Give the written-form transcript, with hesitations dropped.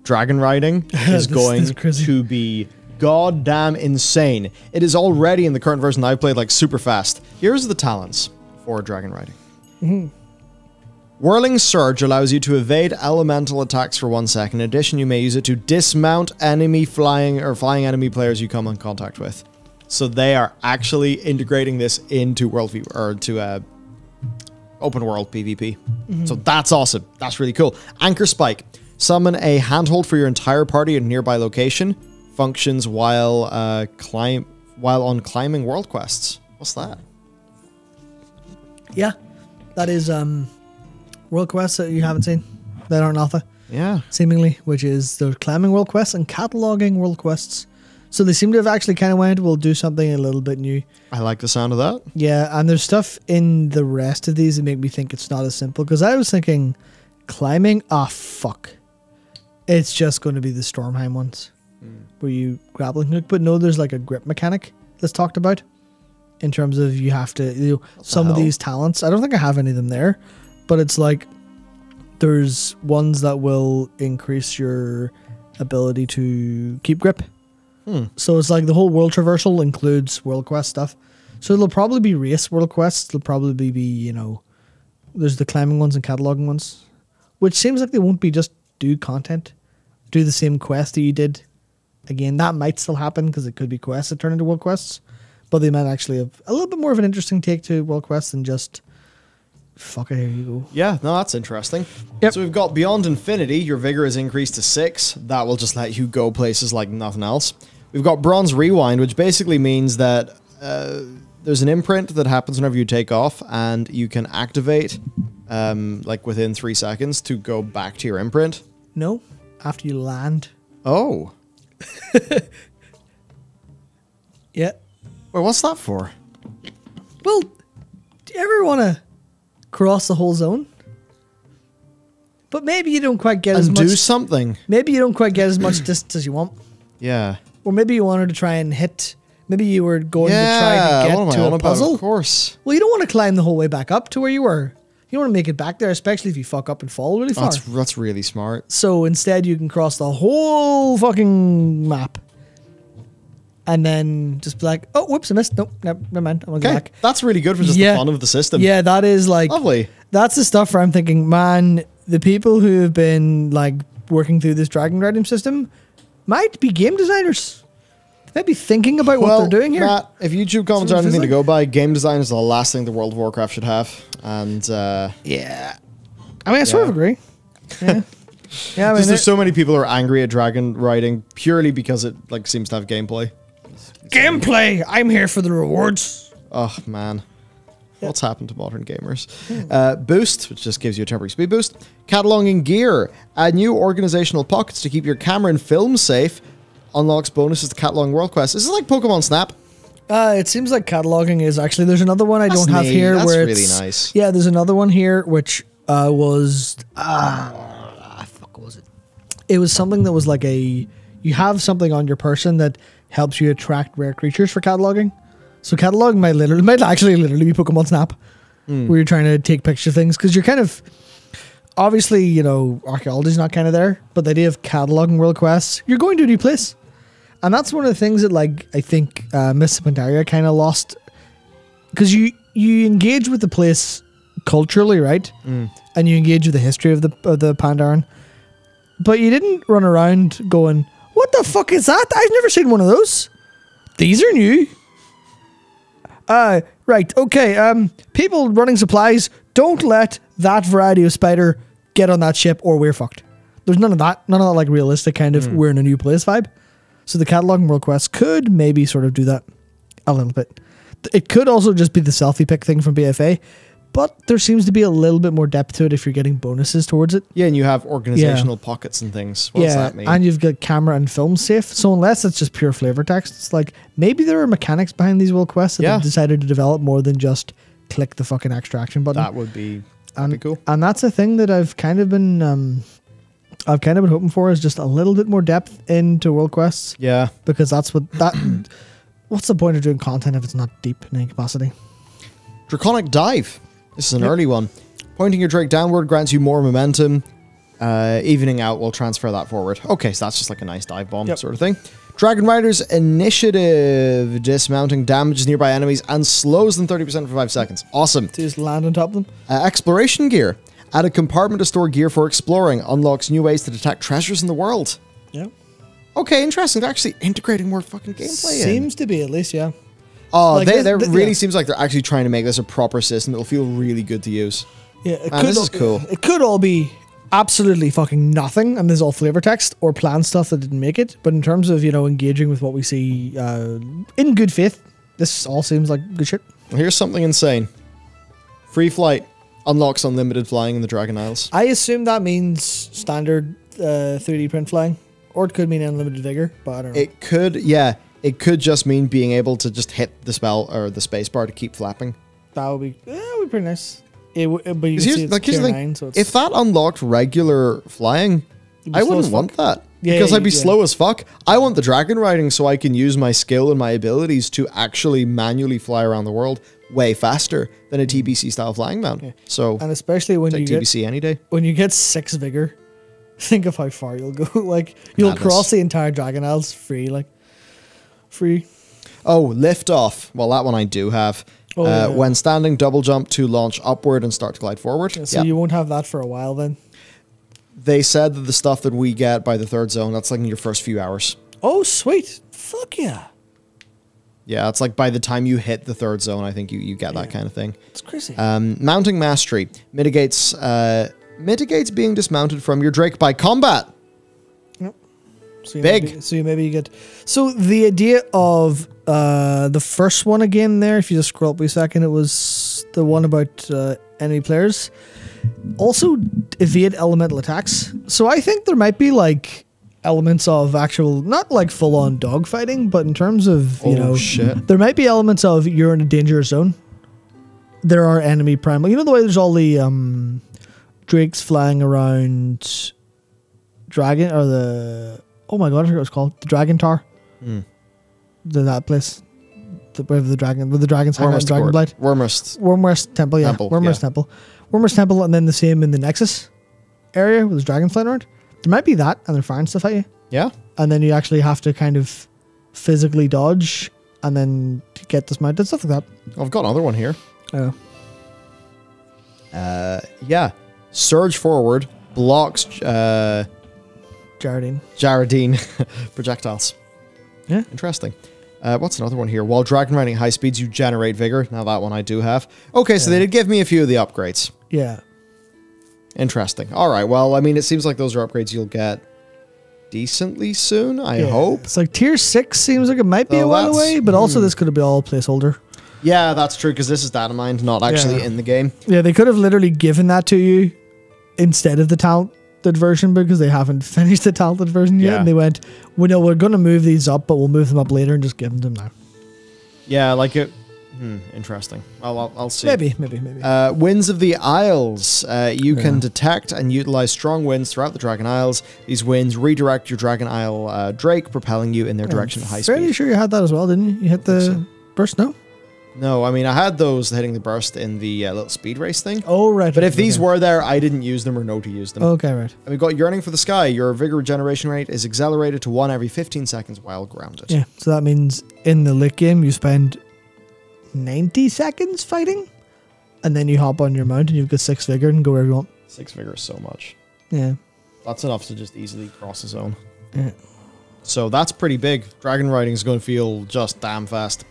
Dragonriding is going to be goddamn insane. It is already in the current version I've played like super fast. Here's the talents for Dragonriding. Whirling Surge allows you to evade elemental attacks for 1 second. In addition, you may use it to dismount enemy flying enemy players you come in contact with. So they are actually integrating this into open world PvP. So that's awesome. That's really cool. Anchor Spike. Summon a handhold for your entire party at a nearby location. Functions while on climbing world quests. What's that? Yeah, that is world quests that you haven't seen that aren't alpha. Yeah, seemingly, which is the climbing world quests and cataloging world quests. So they seem to have actually kind of went, we'll do something a little bit new. I like the sound of that. Yeah, and there's stuff in the rest of these that make me think it's not as simple. Because I was thinking, climbing, fuck. It's just going to be the Stormheim ones. Where you grappling hook. But no, there's like a grip mechanic that's talked about. In terms of you have to, some of these talents. I don't think I have any of them there. But it's like, there's ones that will increase your ability to keep grip. So it's like the whole world traversal includes world quest stuff. So it'll probably be race world quests. It'll probably be, you know, there's the climbing ones and cataloging ones. Which seems like they won't be just do content. Do the same quest that you did. Again, that might still happen because it could be quests that turn into world quests. But they might actually have a little bit more of an interesting take to world quests than just... Fuck it, here you go. Yeah, no, that's interesting. Yep. So we've got Beyond Infinity. Your vigor is increased to 6. That will just let you go places like nothing else. We've got Bronze Rewind, which basically means that there's an imprint that happens whenever you take off, and you can activate like within 3 seconds to go back to your imprint. No, after you land. Oh. Yeah. Well, what's that for? Well, do you ever want to cross the whole zone? But maybe you don't quite get as much... And do something. Maybe you don't quite get as much distance as you want. Yeah. Or maybe you wanted to try and hit... Maybe you were going to try to get to a puzzle. Of course. Well, you don't want to climb the whole way back up to where you were. You want to make it back there, especially if you fuck up and fall really far. That's really smart. So instead you can cross the whole fucking map. And then just be like, oh, whoops, I missed. Nope, never mind. I'm going to go back. That's really good for just the fun of the system. Yeah, that is like... Lovely. That's the stuff where I'm thinking, man, the people who have been like working through this Dragonriding system might be game designers. They might be thinking about what they're doing here. Matt, if YouTube comments are anything to go by, game design is the last thing the World of Warcraft should have. And yeah. I mean, I sort of agree. Yeah. Yeah, I mean, there's so many people who are angry at Dragonriding purely because it like seems to have gameplay. Gameplay! I'm here for the rewards. Oh, man. What's happened to modern gamers? Boost, which just gives you a temporary speed boost. Cataloging gear. Add new organizational pockets to keep your camera and film safe. Unlocks bonuses to cataloging world quests. This is like Pokemon Snap. It seems like cataloging is actually... There's another one I don't have here. That's where really it's, nice. Yeah, there's another one here which was... fuck, what was it? It was something that was like a... You have something on your person that helps you attract rare creatures for cataloging. So cataloging might actually literally be Pokemon Snap, where you're trying to take picture of things because you're kind of obviously, you know, archaeology's not kind of there, but the idea of cataloging world quests, you're going to a new place, and that's one of the things that like I think Miss Pandaria kind of lost because you engage with the place culturally, right, and you engage with the history of the Pandaren, but you didn't run around going, what the fuck is that? I've never seen one of those. These are new. Right, okay, people running supplies, don't let that variety of spider get on that ship or we're fucked. There's none of that like realistic kind of we're in a new place vibe. So the cataloging world quests could maybe sort of do that a little bit. It could also just be the selfie pick thing from BFA, but there seems to be a little bit more depth to it if you're getting bonuses towards it. Yeah, and you have organizational pockets and things. What does that mean? And you've got camera and film safe. So unless it's just pure flavor text, it's like maybe there are mechanics behind these world quests that they've decided to develop more than just click the fucking extraction button. That would be cool. And that's a thing that I've kind of been hoping for, is just a little bit more depth into world quests. Yeah, because that's what's the point of doing content if it's not deep in any capacity? Draconic Dive. This is an early one. Pointing your Drake downward grants you more momentum. Evening out will transfer that forward. Okay, so that's just like a nice dive bomb sort of thing. Dragon Rider's initiative. Dismounting damages nearby enemies and slows them 30% for 5 seconds. Awesome. To just land on top of them. Exploration gear. Add a compartment to store gear for exploring. Unlocks new ways to detect treasures in the world. Yeah. Okay, interesting. They're actually integrating more fucking gameplay Seems to be, at least, yeah. Oh, like really seems like they're actually trying to make this a proper system. It'll feel really good to use. Yeah, this is cool. It could all be absolutely fucking nothing, and there's all flavor text or planned stuff that didn't make it. But in terms of, engaging with what we see in good faith, this all seems like good shit. Well, here's something insane. Free flight unlocks unlimited flying in the Dragon Isles. I assume that means standard 3D print flying, or it could mean unlimited vigor, but I don't know. It could, yeah. It could just mean being able to just hit the spell or the space bar to keep flapping. That would be pretty nice. But you can see it's tier 9, so it's... If that unlocked regular flying, I wouldn't want that. Because I'd be slow as fuck. I want the dragon riding so I can use my skill and my abilities to actually manually fly around the world way faster than a TBC style flying mount. Yeah. So, and especially when you get TBC any day. When you get 6 vigor, think of how far you'll go. Like, you'll cross the entire Dragon Isles free. Oh, lift off. Well, that one I do have. When standing, double jump to launch upward and start to glide forward. Yeah, so you won't have that for a while then. They said that the stuff that we get by the 3rd zone, that's like in your first few hours. Oh, sweet. Fuck yeah. Yeah, it's like by the time you hit the 3rd zone, I think you get that kind of thing. It's crazy. Mounting mastery mitigates being dismounted from your Drake by combat. Yep. So you get... So the idea of the first one again there, if you just scroll up a second, it was the one about enemy players. Also evade elemental attacks. So I think there might be like elements of actual, not like full-on dogfighting, but in terms of, there might be elements of you're in a dangerous zone. There are enemy primal. You know the way there's all the drakes flying around dragon, or the, oh my god, I forgot what it's called. The Dragon Tower. That place. Where the dragons hang out in Dragonblight. Wormrest Temple, yeah. Wormrest Temple, and then the same in the Nexus area where there's dragons flying around. There might be that, and they're firing stuff at you. Yeah. And then you actually have to kind of physically dodge, and then get dismounted, stuff like that. I've got another one here. Oh. Yeah. Surge forward, blocks Jaradine projectiles. Yeah. Interesting. What's another one here? While dragon riding at high speeds, you generate vigor. Now that one I do have. Okay, so they did give me a few of the upgrades. Yeah. Interesting. All right. Well, I mean, it seems like those are upgrades you'll get decently soon, I hope. It's like tier 6 seems like it might be a while away, but also this could be all placeholder. Yeah, that's true, because this is Datamined, not actually in the game. Yeah, they could have literally given that to you instead of the talented version, because they haven't finished the talented version yet, and they went, we know we're going to move these up, but we'll move them up later and just give them to them now. Yeah, like it. Interesting. I'll see. Maybe. Winds of the Isles. You can detect and utilize strong winds throughout the Dragon Isles. These winds redirect your Dragon Isle Drake, propelling you in their direction at high speed. Fairly sure you had that as well, didn't you? You hit the burst, no? No, I mean, I had those hitting the burst in the little speed race thing. Oh, right. But if these were there, I didn't use them or know to use them. Okay, right. And we've got Yearning for the Sky. Your vigor regeneration rate is accelerated to 1 every 15 seconds while grounded. Yeah, so that means in the late game, you spend 90 seconds fighting, and then you hop on your mount and you've got 6 vigor and go wherever you want. 6 vigor is so much. Yeah. That's enough to just easily cross the zone. Yeah. So that's pretty big. Dragon riding is going to feel just damn fast.